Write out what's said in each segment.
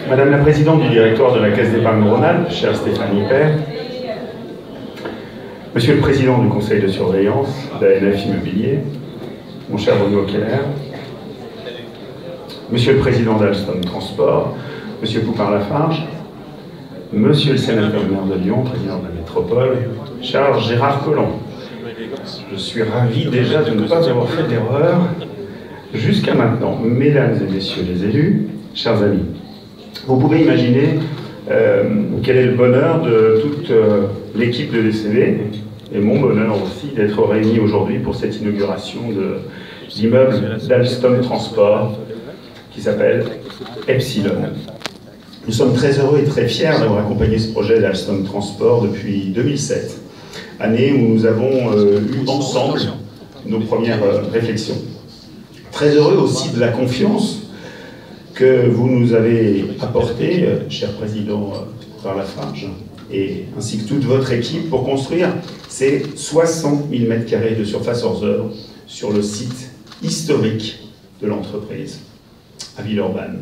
Madame la Présidente du Directoire de la Caisse d'épargne Rhône-Alpes, chère Stéphanie Père, Monsieur le Président du Conseil de surveillance d'ANF Immobilier, mon cher Bruno Keller, Monsieur le Président d'Alstom Transport, Monsieur Poupin-Lafarge, Monsieur le Sénateur maire de Lyon, Président de la Métropole, cher Gérard Collomb. Je suis ravi déjà de ne pas avoir fait d'erreur jusqu'à maintenant. Mesdames et Messieurs les élus, chers amis, vous pouvez imaginer quel est le bonheur de toute l'équipe de DCV, et mon bonheur aussi d'être réunis aujourd'hui pour cette inauguration de l'immeuble d'Alstom Transport qui s'appelle Epsilon. Nous sommes très heureux et très fiers d'avoir accompagné ce projet d'Alstom Transport depuis 2007, année où nous avons eu ensemble nos premières réflexions. Très heureux aussi de la confiance que vous nous avez apportée, cher Président Poupin-Lafarge, et ainsi que toute votre équipe, pour construire ces 60 000 m² de surface hors œuvre sur le site historique de l'entreprise, à Villeurbanne.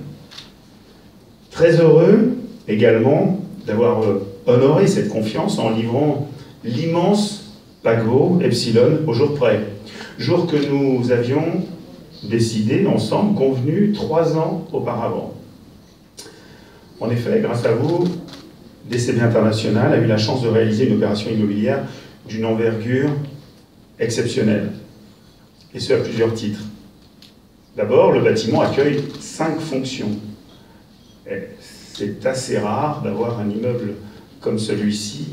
Très heureux également d'avoir honoré cette confiance en livrant l'immense paquebot Epsilon au jour près. Jour que nous avions décidé ensemble, convenu 3 ans auparavant. En effet, grâce à vous, DCB International a eu la chance de réaliser une opération immobilière d'une envergure exceptionnelle, et ce à plusieurs titres. D'abord, le bâtiment accueille 5 fonctions. C'est assez rare d'avoir un immeuble comme celui-ci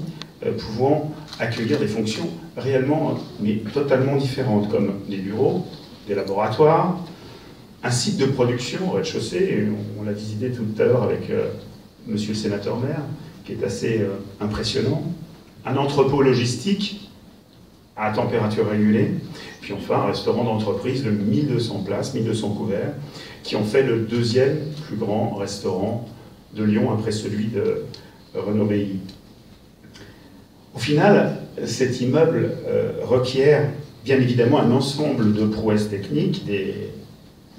pouvant accueillir des fonctions réellement, mais totalement différentes, comme des bureaux, des laboratoires, un site de production au rez-de-chaussée, on l'a visité tout à l'heure avec Monsieur le Sénateur maire, qui est assez impressionnant, un entrepôt logistique à température régulée, puis enfin un restaurant d'entreprise de 1200 places, 1200 couverts, qui en fait le 2e plus grand restaurant de Lyon après celui de Renaud Bailly. Au final, cet immeuble requiert bien évidemment un ensemble de prouesses techniques,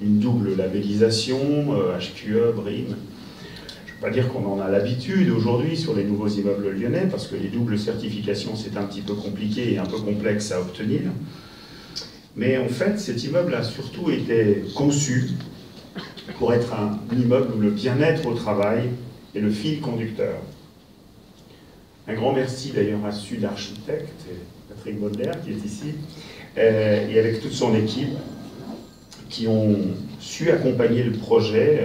une double labellisation, HQE, BREEAM. Je ne veux pas dire qu'on en a l'habitude aujourd'hui sur les nouveaux immeubles lyonnais, parce que les doubles certifications, c'est un petit peu compliqué et un peu complexe à obtenir. Mais en fait, cet immeuble a surtout été conçu pour être un immeuble où le bien-être au travail est le fil conducteur. Un grand merci d'ailleurs à Sud Architecte, Patrick Baudelaire qui est ici, et avec toute son équipe, qui ont su accompagner le projet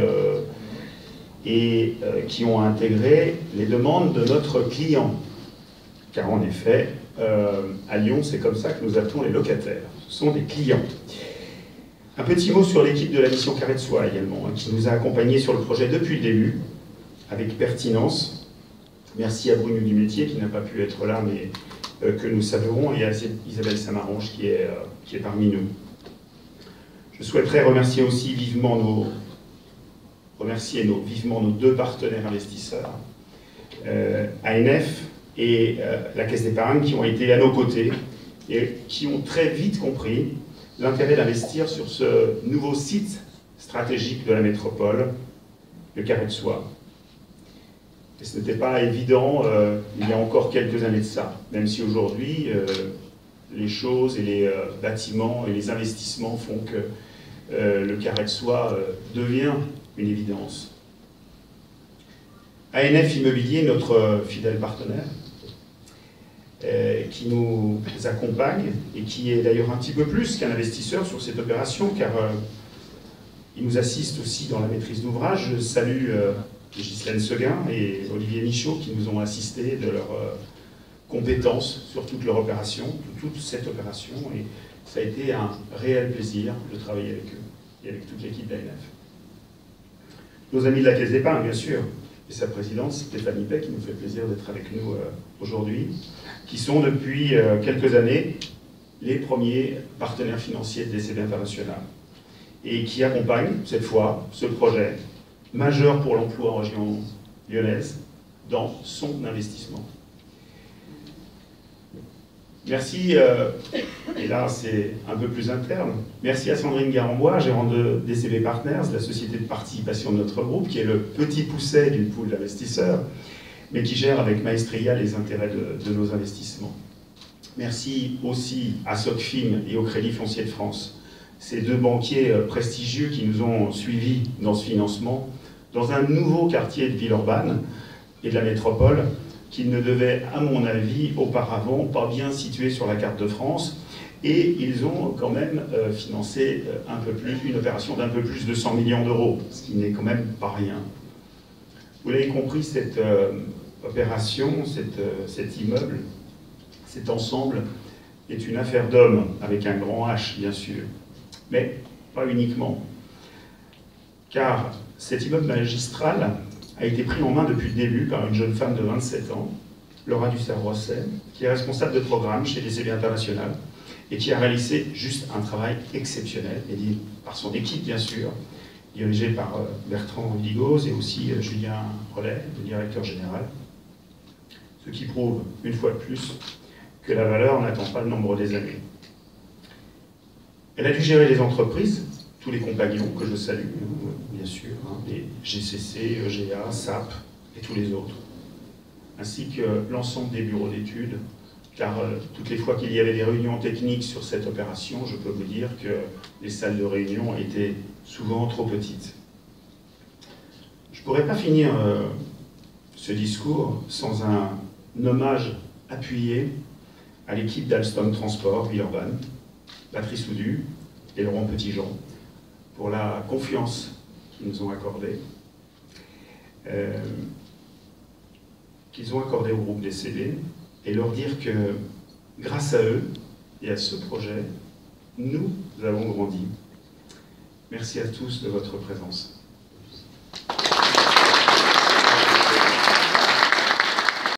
et qui ont intégré les demandes de notre client. Car en effet, à Lyon, c'est comme ça que nous appelons les locataires. Ce sont des clients. Un petit mot sur l'équipe de la mission Carré de Soie également, qui nous a accompagnés sur le projet depuis le début, avec pertinence. Merci à Bruno Dumétier qui n'a pas pu être là, mais que nous saluons, et à Isabelle Samarange qui est parmi nous. Je souhaiterais remercier aussi vivement nos 2 partenaires investisseurs, ANF et la Caisse d'épargne, qui ont été à nos côtés et qui ont très vite compris l'intérêt d'investir sur ce nouveau site stratégique de la métropole, le Carré de Soie. Et ce n'était pas évident il y a encore quelques années de ça, même si aujourd'hui les choses et les bâtiments et les investissements font que le Carré de Soie devient une évidence. ANF Immobilier, notre fidèle partenaire, qui nous accompagne et qui est d'ailleurs un petit peu plus qu'un investisseur sur cette opération, car il nous assiste aussi dans la maîtrise d'ouvrage. Je salue Ghislaine Seguin et Olivier Michaud qui nous ont assistés de leur compétences sur toute leur opération, toute cette opération, et ça a été un réel plaisir de travailler avec eux et avec toute l'équipe d'ANF. Nos amis de la Caisse d'épargne, bien sûr, et sa présidente Stéphanie Père, qui nous fait plaisir d'être avec nous aujourd'hui, qui sont depuis quelques années les premiers partenaires financiers de DCB International, et qui accompagnent cette fois ce projet majeur pour l'emploi en région lyonnaise dans son investissement. Merci, et là c'est un peu plus interne, merci à Sandrine Garambois, gérante de DCB Partners, la société de participation de notre groupe, qui est le petit pousset du pool d'investisseurs, mais qui gère avec maestria les intérêts de nos investissements. Merci aussi à Socfin et au Crédit Foncier de France, ces deux banquiers prestigieux qui nous ont suivis dans ce financement, dans un nouveau quartier de Villeurbanne et de la métropole, qui ne devait, à mon avis, auparavant, pas bien situé sur la carte de France, et ils ont quand même financé une opération d'un peu plus de 100 millions d'euros, ce qui n'est quand même pas rien. Vous l'avez compris, cette opération, cet immeuble, cet ensemble, est une affaire d'homme, avec un grand H, bien sûr, mais pas uniquement. Car cet immeuble magistral a été pris en main depuis le début par une jeune femme de 27 ans, Laura Dussert-Rosset, qui est responsable de programme chez DCB International et qui a réalisé juste un travail exceptionnel, aidé par son équipe bien sûr, dirigée par Bertrand Ligoz et aussi Julien Rollet, le directeur général, ce qui prouve une fois de plus que la valeur n'attend pas le nombre des années. Elle a dû gérer les entreprises, tous les compagnons que je salue, bien sûr, les GCC, EGA, SAP et tous les autres, ainsi que l'ensemble des bureaux d'études, car toutes les fois qu'il y avait des réunions techniques sur cette opération, je peux vous dire que les salles de réunion étaient souvent trop petites. Je ne pourrais pas finir ce discours sans un hommage appuyé à l'équipe d'Alstom Transport Villeurbanne, Patrice Oudu et Laurent Petitjean, pour la confiance qu'ils nous ont accordée, au groupe DCB, et leur dire que grâce à eux et à ce projet, nous avons grandi. Merci à tous de votre présence.